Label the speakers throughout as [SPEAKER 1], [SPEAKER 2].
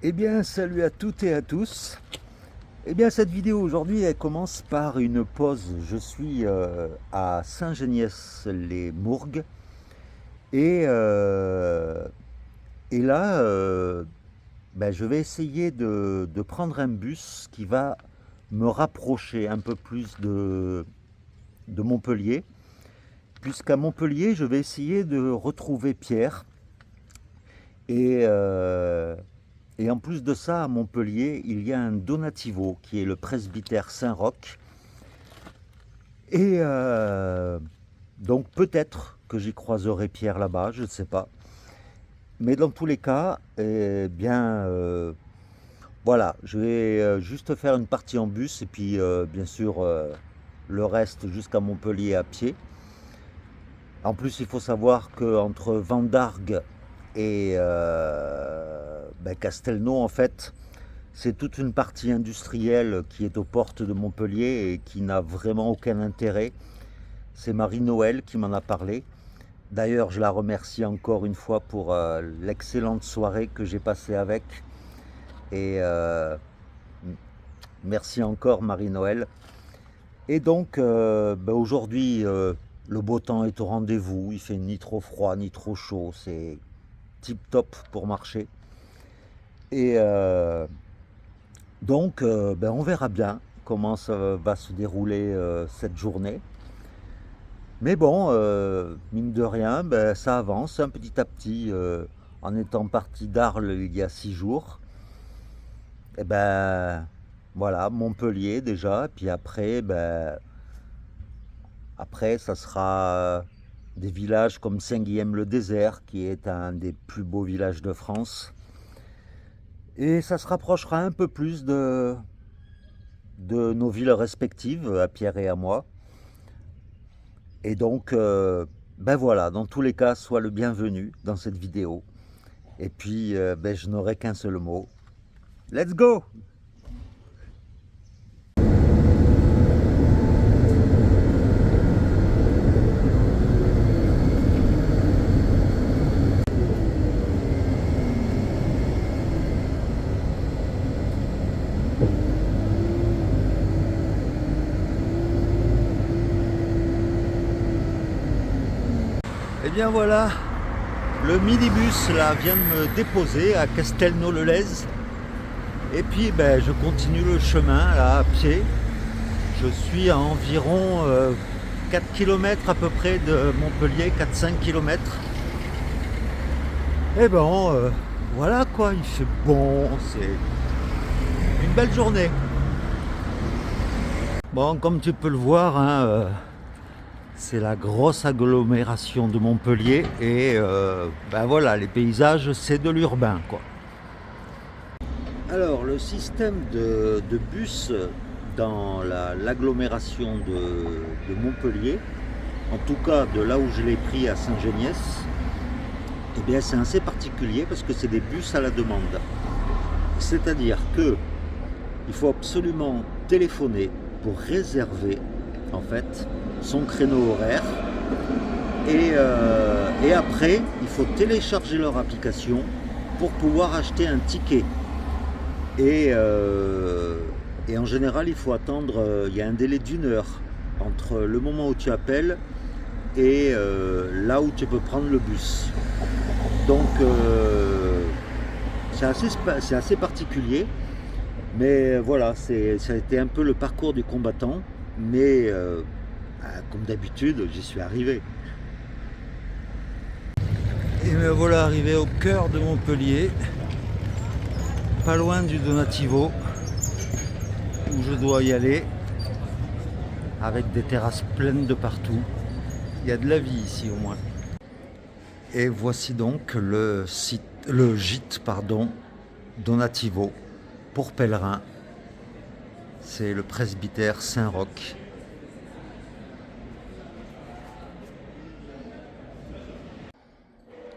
[SPEAKER 1] Eh bien, salut à toutes et à tous. Eh bien, cette vidéo aujourd'hui, elle commence par une pause. Je suis à Saint-Geniès-les-Mourgues et, euh, et là, ben, je vais essayer de prendre un bus qui va me rapprocher un peu plus de Montpellier, puisqu'à Montpellier, je vais essayer de retrouver Pierre et, euh, Et en plus de ça, à Montpellier, il y a un Donativo qui est le presbytère Saint-Roch. Et donc peut-être que j'y croiserai Pierre là-bas, je ne sais pas. Mais dans tous les cas, eh bien, voilà, je vais juste faire une partie en bus et puis bien sûr le reste jusqu'à Montpellier à pied. En plus, il faut savoir qu'entre Vendargues et ben, Castelnau, en fait, c'est toute une partie industrielle qui est aux portes de Montpellier et qui n'a vraiment aucun intérêt. C'est Marie-Noël qui m'en a parlé. D'ailleurs, je la remercie encore une fois pour l'excellente soirée que j'ai passée avec. Et merci encore Marie-Noël. Et donc, ben aujourd'hui, le beau temps est au rendez-vous. Il fait ni trop froid ni trop chaud. C'est tip top pour marcher. Et donc, ben on verra bien comment ça va se dérouler cette journée. Mais bon, mine de rien, ben, ça avance un petit à petit. En étant parti d'Arles il y a 6 jours, et ben voilà, Montpellier déjà, puis après, ben, après ça sera des villages comme Saint-Guilhem-le-Désert, qui est un des plus beaux villages de France. Et ça se rapprochera un peu plus de nos villes respectives, à Pierre et à moi. Et donc, ben voilà, dans tous les cas, sois le bienvenu dans cette vidéo. Et puis, ben, je n'aurai qu'un seul mot. Let's go! Et bien voilà, le minibus là vient de me déposer à Castelnau-le-Lez. Et puis ben, je continue le chemin là à pied. Je suis à environ 4 km à peu près de Montpellier, 4-5 km. Et bon, voilà quoi, il fait bon, c'est une belle journée. Bon, comme tu peux le voir, hein, c'est la grosse agglomération de Montpellier et ben voilà, les paysages, c'est de l'urbain quoi. Alors, le système de bus dans l'agglomération de Montpellier, en tout cas de là où je l'ai pris à Saint-Geniès, eh bien c'est assez particulier parce que c'est des bus à la demande. C'est-à-dire que il faut absolument téléphoner pour réserver en fait son créneau horaire et après il faut télécharger leur application pour pouvoir acheter un ticket. Et, et en général, il faut attendre, il y a un délai d'1 heure entre le moment où tu appelles et là où tu peux prendre le bus. Donc, c'est assez particulier, mais voilà, ça a été un peu le parcours du combattant, mais comme d'habitude, j'y suis arrivé. Et me voilà arrivé au cœur de Montpellier, pas loin du Donativo, où je dois y aller, avec des terrasses pleines de partout. Il y a de la vie ici au moins. Et voici donc le gîte, pardon, Donativo pour pèlerins. C'est le presbytère Saint-Roch.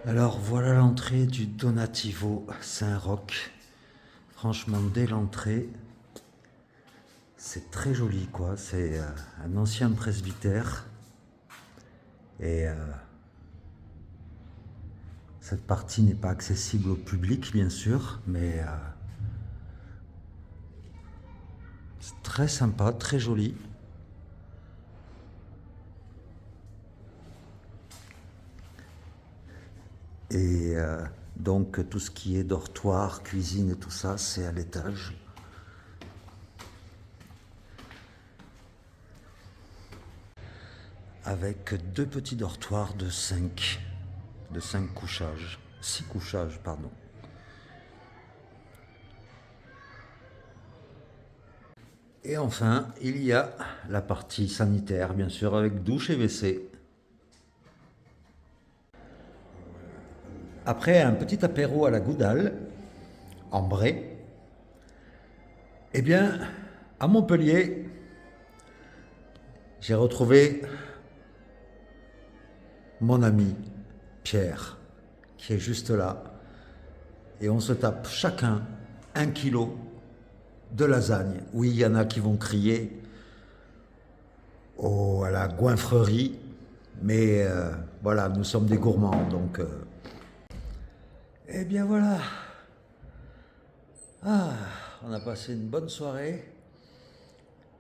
[SPEAKER 1] Alors voilà l'entrée du Donativo Saint-Roch. Franchement, dès l'entrée, c'est très joli quoi. C'est un ancien presbytère. Et Cette partie n'est pas accessible au public, bien sûr, mais c'est très sympa, très joli. Et donc tout ce qui est dortoir, cuisine et tout ça, c'est à l'étage. Avec deux petits dortoirs de 5 couchages, 6 couchages, pardon. Et enfin, il y a la partie sanitaire, bien sûr, avec douche et WC. Après un petit apéro à la Goudale, en Bray, eh bien, à Montpellier, j'ai retrouvé mon ami Pierre, qui est juste là. Et on se tape chacun 1 kilo de lasagne. Oui, il y en a qui vont crier à la goinfrerie, mais voilà, nous sommes des gourmands, donc... Eh bien voilà, on a passé une bonne soirée.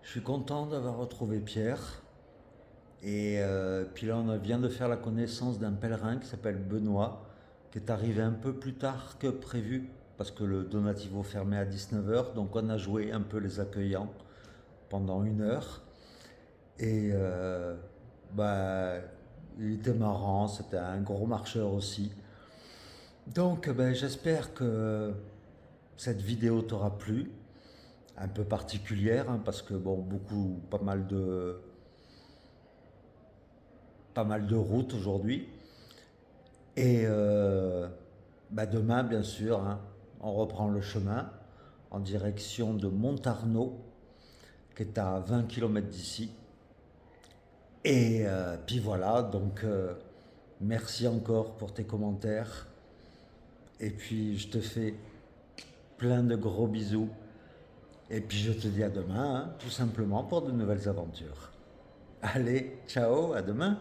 [SPEAKER 1] Je suis content d'avoir retrouvé Pierre. Et puis là, on vient de faire la connaissance d'un pèlerin qui s'appelle Benoît, qui est arrivé un peu plus tard que prévu, parce que le Donativo fermait à 19h. Donc on a joué un peu les accueillants pendant 1 heure. Et il était marrant, c'était un gros marcheur aussi. Donc j'espère que cette vidéo t'aura plu, un peu particulière, hein, parce que bon, pas mal de routes aujourd'hui. Et demain, bien sûr, hein, on reprend le chemin en direction de Montarnot, qui est à 20 km d'ici. Et puis voilà, donc merci encore pour tes commentaires. Et puis je te fais plein de gros bisous. Et puis je te dis à demain, hein, tout simplement pour de nouvelles aventures. Allez, ciao, à demain.